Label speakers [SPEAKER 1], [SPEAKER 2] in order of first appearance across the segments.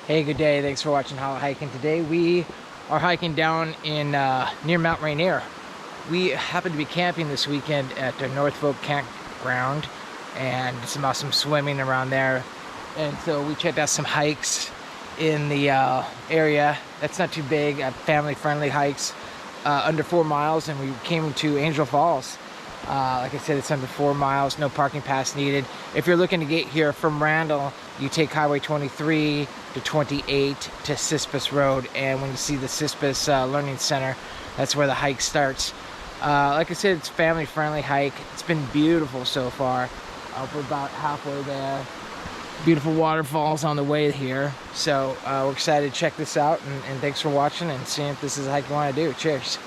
[SPEAKER 1] Hey, good day. Thanks for watching How Hiking. Today we are hiking down in near Mount Rainier. We happen to be camping this weekend at the North Fork campground, and some awesome swimming around there. And so we checked out some hikes in the area. That's not too big, family-friendly hikes, under 4 miles, and we came to Angel Falls. Like I said, it's under 4 miles, no parking pass needed. If you're looking to get here from Randall, you take Highway 23 to 28 to Cispus Road, and when you see the Cispus Learning Center, that's where the hike starts. Like I said, it's a family-friendly hike. It's been beautiful so far. We're about halfway there. Beautiful waterfalls on the way here. So we're excited to check this out, and thanks for watching and seeing if this is a hike you want to do. Cheers.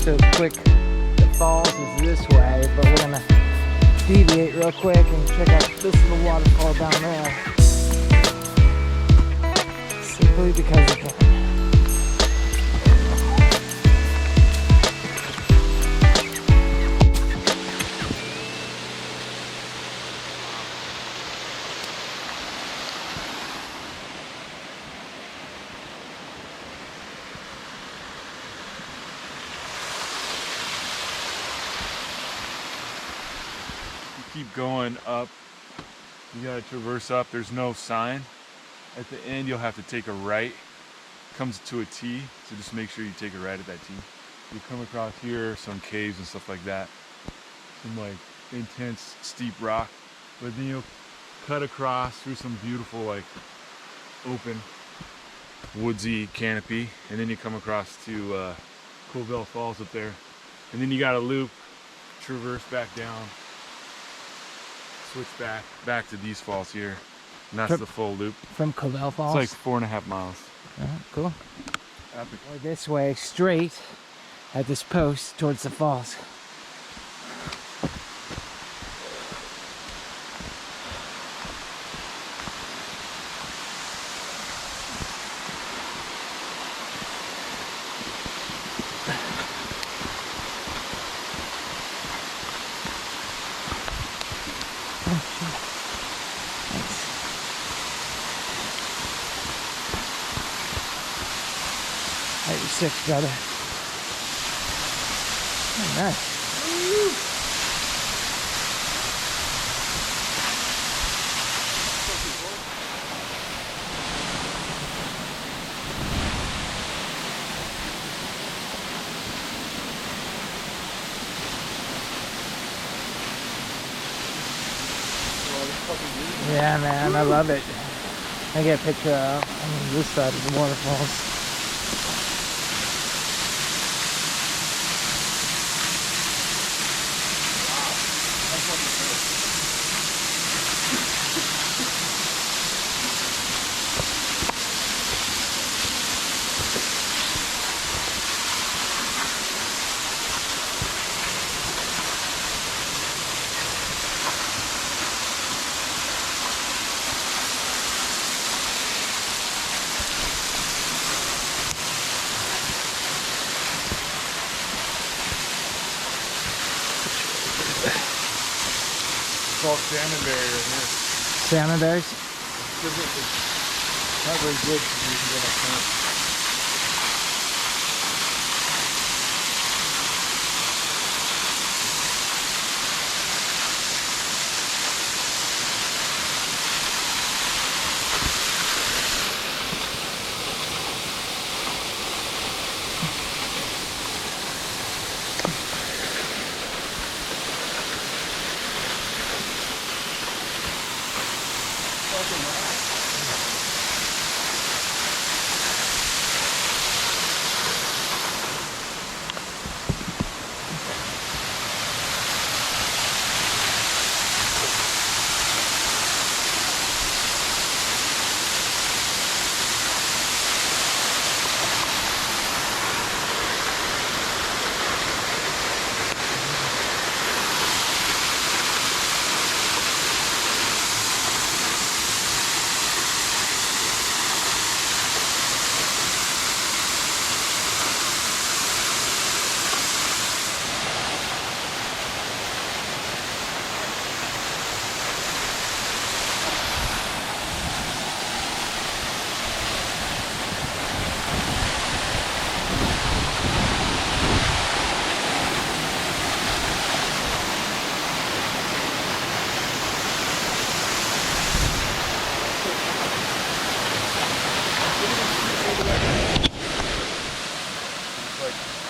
[SPEAKER 1] So quick, the falls is this way, but we're gonna deviate real quick and check out this little waterfall down there. Simply because it can.
[SPEAKER 2] Keep going up. You gotta traverse up. There's no sign. At the end, you'll have to take a right. Comes to a T, so just make sure you take a right at that T. You come across here, some caves and stuff like that. Some like intense, steep rock. But then you'll cut across through some beautiful, like open, woodsy canopy, and then you come across to Covell Falls up there. And then you got to loop, traverse back down, switch back to these falls here, and that's the full loop.
[SPEAKER 1] From Covell Falls?
[SPEAKER 2] It's like 4.5 miles.
[SPEAKER 1] Cool.
[SPEAKER 2] Epic.
[SPEAKER 1] Or this way, straight at this post towards the falls. sick, brother. Oh, nice. Yeah, man, I love it. I get a picture on this side of the waterfalls.
[SPEAKER 2] It's called salmon berry right here.
[SPEAKER 1] Salmon berries?
[SPEAKER 2] It's not very good because you can get a plant.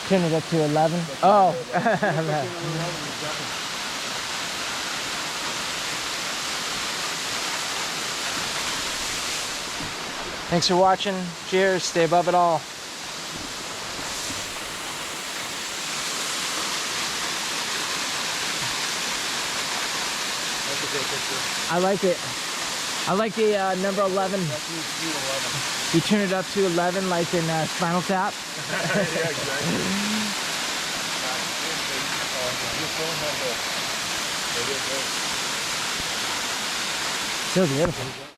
[SPEAKER 1] Turn it up to 11. Oh. Thanks for watching. Cheers. Stay above it all. I like it. I like the number 11. You turn it up to 11 like in Spinal Tap.
[SPEAKER 2] Yeah, exactly.
[SPEAKER 1] So beautiful.